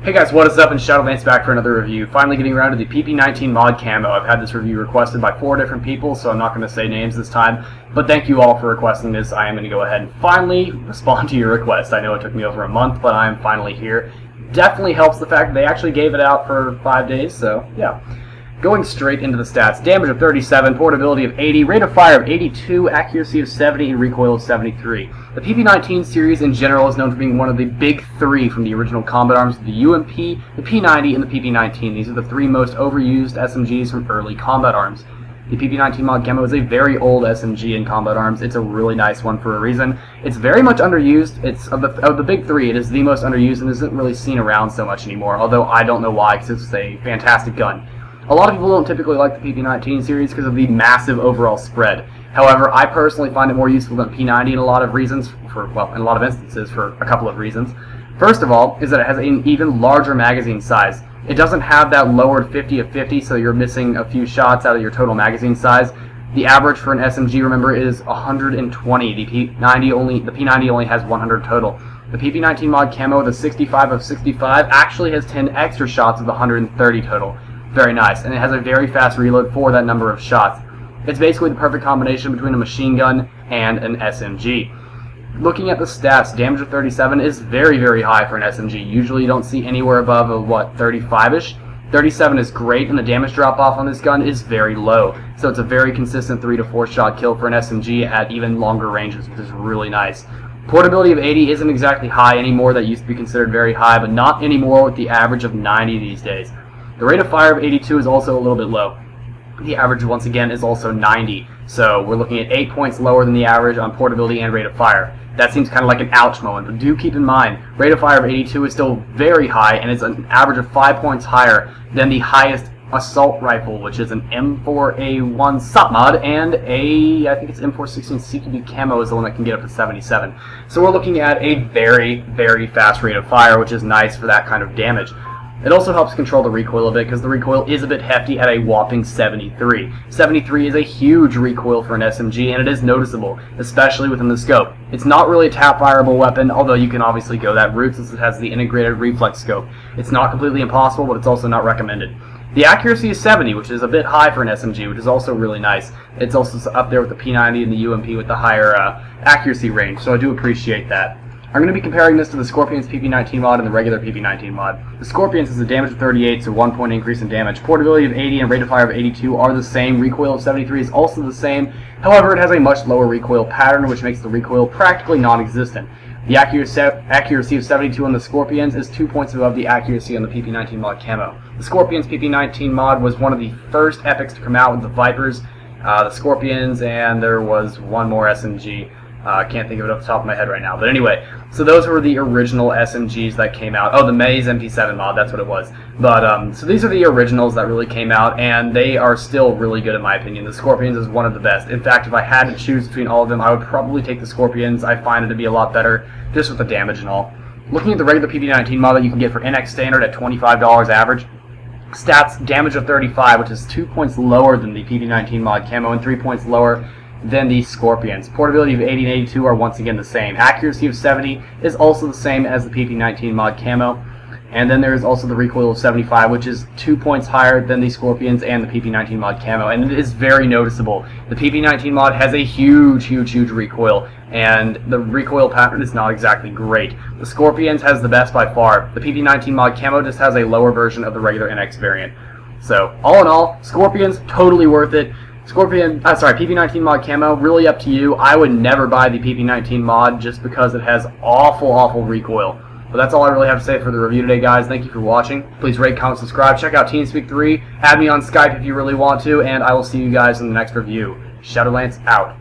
Hey guys, what is up? And Shadolance back for another review. Finally getting around to the PP-19 mod camo. I've had this review requested by 4 different people, so I'm not going to say names this time. But thank you all for requesting this. I am going to go ahead and finally respond to your request. I know it took me over a month, but I am finally here. Definitely helps the fact that they actually gave it out for 5 days, so yeah. Going straight into the stats. Damage of 37, portability of 80, rate of fire of 82, accuracy of 70, and recoil of 73. The PP-19 series in general is known for being one of the big 3 from the original combat arms, the UMP, the P90, and the PP-19. These are the 3 most overused SMGs from early combat arms. The PP-19 mod camo is a very old SMG in combat arms. It's a really nice one for a reason. It's very much underused. It's of the big 3, it is the most underused and isn't really seen around so much anymore, although I don't know why, because it's a fantastic gun. A lot of people don't typically like the PP-19 series because of the massive overall spread. However, I personally find it more useful than P90 in a lot of reasons, in a lot of instances, for a couple of reasons. First of all, is that it has an even larger magazine size. It doesn't have that lowered 50 of 50, so you're missing a few shots out of your total magazine size. The average for an SMG, remember, is 120. The P90 only has 100 total. The PP-19 mod camo with a 65 of 65 actually has 10 extra shots of 130 total. Very nice, and it has a very fast reload for that number of shots. It's basically the perfect combination between a machine gun and an SMG. Looking at the stats, damage of 37 is very, very high for an SMG. Usually you don't see anywhere above a, 35-ish? 37 is great, and the damage drop-off on this gun is very low. So it's a very consistent 3 to 4 shot kill for an SMG at even longer ranges, which is really nice. Portability of 80 isn't exactly high anymore. That used to be considered very high, but not anymore with the average of 90 these days. The rate of fire of 82 is also a little bit low. The average, once again, is also 90. So we're looking at 8 points lower than the average on portability and rate of fire. That seems kind of like an ouch moment, but do keep in mind, rate of fire of 82 is still very high, and it's an average of 5 points higher than the highest assault rifle, which is an M4A1 SOP mod, and I think it's M416 CQB camo is the one that can get up to 77. So we're looking at a very, very fast rate of fire, which is nice for that kind of damage. It also helps control the recoil a bit, because the recoil is a bit hefty at a whopping 73. 73 is a huge recoil for an SMG, and it is noticeable, especially within the scope. It's not really a tap-fireable weapon, although you can obviously go that route since it has the integrated reflex scope. It's not completely impossible, but it's also not recommended. The accuracy is 70, which is a bit high for an SMG, which is also really nice. It's also up there with the P90 and the UMP with the higher accuracy range, so I do appreciate that. I'm going to be comparing this to the Scorpion's PP-19 mod and the regular PP-19 mod. The Scorpion's is a damage of 38, so 1 point increase in damage. Portability of 80 and rate of fire of 82 are the same. Recoil of 73 is also the same. However, it has a much lower recoil pattern, which makes the recoil practically non-existent. The accuracy of 72 on the Scorpions is 2 points above the accuracy on the PP-19 mod camo. The Scorpion's PP-19 mod was one of the first epics to come out with the Vipers, the Scorpions, and there was one more SMG. I can't think of it off the top of my head right now. But anyway, so those were the original SMGs that came out. Oh, the Maze MP7 mod, that's what it was. But, so these are the originals that really came out, and they are still really good in my opinion. The Scorpions is one of the best. In fact, if I had to choose between all of them, I would probably take the Scorpions. I find it to be a lot better, just with the damage and all. Looking at the regular PP-19 mod that you can get for NX Standard at $25 average, stats, damage of 35, which is 2 points lower than the PP-19 mod camo and 3 points lower than the Scorpions. Portability of 80 and 82 are once again the same. Accuracy of 70 is also the same as the PP-19 mod camo. And then there is also the recoil of 75, which is 2 points higher than the Scorpions and the PP-19 mod camo. And it is very noticeable. The PP-19 mod has a huge, huge, huge recoil, and the recoil pattern is not exactly great. The Scorpions has the best by far. The PP-19 mod camo just has a lower version of the regular NX variant. So, all in all, Scorpions, totally worth it. PP-19 mod camo, really up to you. I would never buy the PP-19 mod just because it has awful, awful recoil. But that's all I really have to say for the review today, guys. Thank you for watching. Please rate, comment, subscribe. Check out TeamSpeak 3. Add me on Skype if you really want to, and I will see you guys in the next review. Shadolance out.